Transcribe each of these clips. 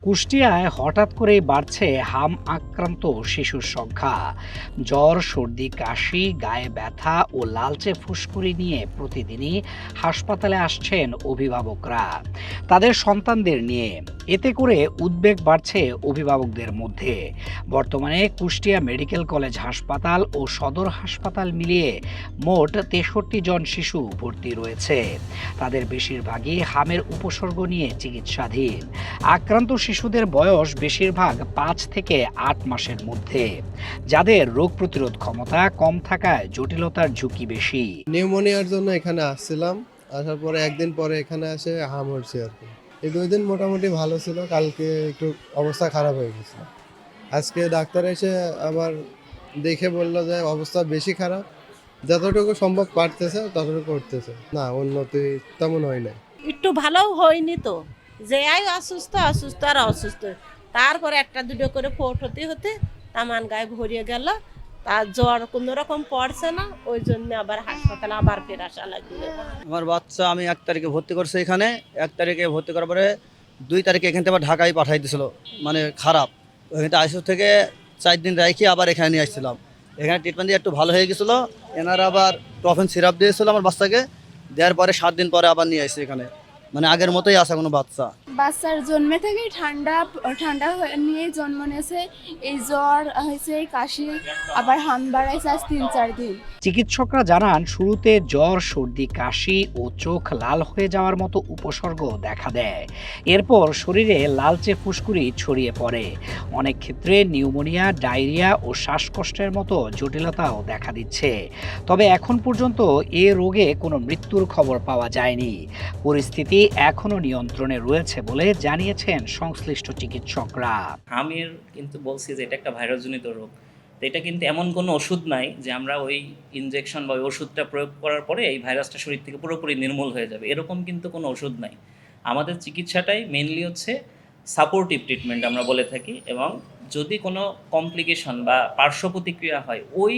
কুষ্টিয়ায় হঠাৎ করেই বাড়ছে হাম আক্রান্ত শিশুর সংখ্যা। জ্বর, সর্দি, কাশি, গায়ে ব্যথা ও লালচে ফুসকুড়ি নিয়ে প্রতিদিনই হাসপাতালে আসছেন অভিভাবকরা তাদের সন্তানদের নিয়ে। এতে করে উদ্বেগ বাড়ছে অভিভাবকদের মধ্যে। বর্তমানে কুষ্টিয়া মেডিকেল কলেজ হাসপাতাল ও সদর হাসপাতাল মিলিয়ে মোট ৬৩ জন শিশু ভর্তি রয়েছে। তাদের বেশিরভাগই হামের উপসর্গ নিয়ে চিকিৎসাধীন। আক্রান্ত শিশুদের বয়স বেশিরভাগ ৫ থেকে ৮ মাসের মধ্যে, যাদের রোগ প্রতিরোধ ক্ষমতা কম থাকায় জটিলতার ঝুঁকি বেশি। নিউমোনিয়ার জন্য এখানে আসছিলাম, আসার পরে একদিন পরে এখানে এসে হাম হচ্ছে আর কি। এই 2 দিন মোটামুটি ভালো ছিল, কালকে একটু অবস্থা খারাপ হয়ে গেছে। আজকে ডাক্তার এসে আবার দেখে বললো যে অবস্থা বেশি খারাপ, যতটুকু সম্ভব পারতেছে ততটুকু করতেছে, না উন্নতি তেমন হয় নাই। একটু ভালো হয়নি তো, যে আই অসুস্থ অসুস্থ আর অসুস্থ, তারপরে একটা দুটো করে ফোট হতে হতে তামান গায়ে ভরিয়ে গেল। তার জ্বর কোনো রকম পড়ছে না, ওই জন্য আবার হাসপাতালে আবার ফের আসা লাগবে। আমার বাচ্চা আমি 1 তারিখে ভর্তি করছি এখানে। 1 তারিখে ভর্তি করার পরে 2 তারিখে এখান থেকে আবার ঢাকায় পাঠাই দিয়েছিল, মানে খারাপ। ওখানে আইসিইউ থেকে 4 দিন রেখে আবার এখানে নিয়ে আসছিলাম। এখানে ট্রিটমেন্ট দিয়ে একটু ভালো হয়ে গেছিলো। এনারা আবার টফেন সিরাপ দিয়েছিল আমার বাচ্চাকে, দেওয়ার পরে 7 দিন পরে আবার নিয়ে আসছে এখানে। মানে আগের মতোই আছে কোনো বাচ্চা। বাচ্চার জন্মে থেকে ঠান্ডা নিয়ে জন্ম নিয়েছে, এই জ্বর হয়েছে, এই কাশি, আবার হাম বাড়াইছে আজ 3-4 দিন। চিকিৎসকরা জানান, শুরুতে জ্বর, সর্দি, কাশি ও চোখ লাল হয়ে যাওয়ার মতো উপসর্গ দেখা দেয়। এরপর শরীরে লালচে ফুসকুড়ি ছড়িয়ে পড়ে। অনেক ক্ষেত্রে নিউমোনিয়া, ডায়রিয়া ও শ্বাসকষ্টের মতো জটিলতাও দেখা দিচ্ছে। তবে এখন পর্যন্ত এ রোগে কোনো মৃত্যুর খবর পাওয়া যায়নি। পরিস্থিতি এখনো নিয়ন্ত্রণে রয়েছে বলে জানিয়েছেন সংশ্লিষ্ট চিকিৎসকরা। হামের কিন্তু বলছি যে এটা একটা ভাইরাসজনিত রোগ, তো এটা কিন্তু এমন কোনো ওষুধ নাই যে আমরা ওই ইনজেকশন বা ওই ওষুধটা প্রয়োগ করার পরে এই ভাইরাসটা শরীর থেকে পুরোপুরি নির্মূল হয়ে যাবে, এরকম কিন্তু কোনো ওষুধ নাই। আমাদের চিকিৎসাটাই মেনলি হচ্ছে সাপোর্টিভ ট্রিটমেন্ট আমরা বলে থাকি, এবং যদি কোনো কমপ্লিকেশন বা পার্শ্ব প্রতিক্রিয়া হয়, ওই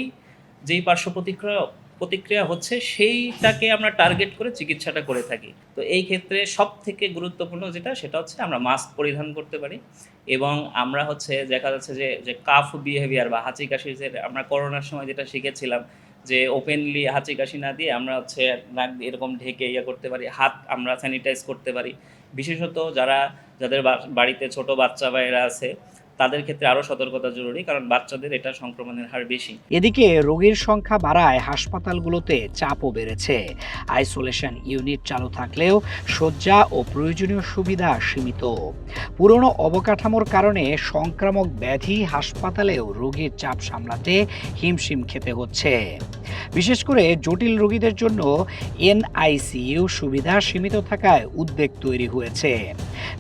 যেই পার্শ্ব প্রতিক্রিয়া হচ্ছে সেইটাকে আমরা টার্গেট করে চিকিৎসাটা করে থাকি। তো এই ক্ষেত্রে সব থেকে গুরুত্বপূর্ণ সেটা হচ্ছে আমরা মাস্ক পরিধান করতে পারি, এবং আমরা দেখা যাচ্ছে যে কাফ বিহেভিয়ার বা হাঁচি কাশি, যে আমরা করোনার সময় যেটা শিখেছিলাম যে ওপেনলি হাঁচি কাশি না দিয়ে আমরা নাক দিয়ে এরকম ঢেকে করতে পারি, হাত আমরা স্যানিটাইজ করতে পারি। বিশেষত যাদের বাড়িতে ছোট বাচ্চা বা এরা আছে, তাদের ক্ষেত্রে আরও সতর্কতা জরুরি, কারণ বাচ্চাদের এটা সংক্রমণের হার বেশি। এদিকে রোগীর সংখ্যা বাড়ায় হাসপাতালগুলোতে চাপও বেড়েছে। আইসোলেশন ইউনিট চালু থাকলেও শয্যা ও প্রয়োজনীয় সুবিধা সীমিত। পুরনো অবকাঠামোর কারণে সংক্রামক ব্যাধি হাসপাতালেও রোগীর চাপ সামলাতে হিমশিম খেতে হচ্ছে। বিশেষ করে জটিল রোগীদের জন্য এনআইসিইউ সুবিধা সীমিত থাকায় উদ্বেগ তৈরি হয়েছে।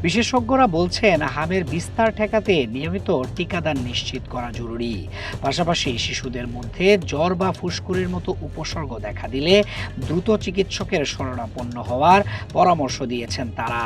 বিশেষজ্ঞরা বলছেন, হামের বিস্তার ঠেকাতে নিয়মিত টিকাদান নিশ্চিত করা জরুরি। পাশাপাশি শিশুদের মধ্যে জ্বর বা ফুসকুড়ির মতো উপসর্গ দেখা দিলে দ্রুত চিকিৎসকের শরণাপন্ন হওয়ার পরামর্শ দিয়েছেন তারা।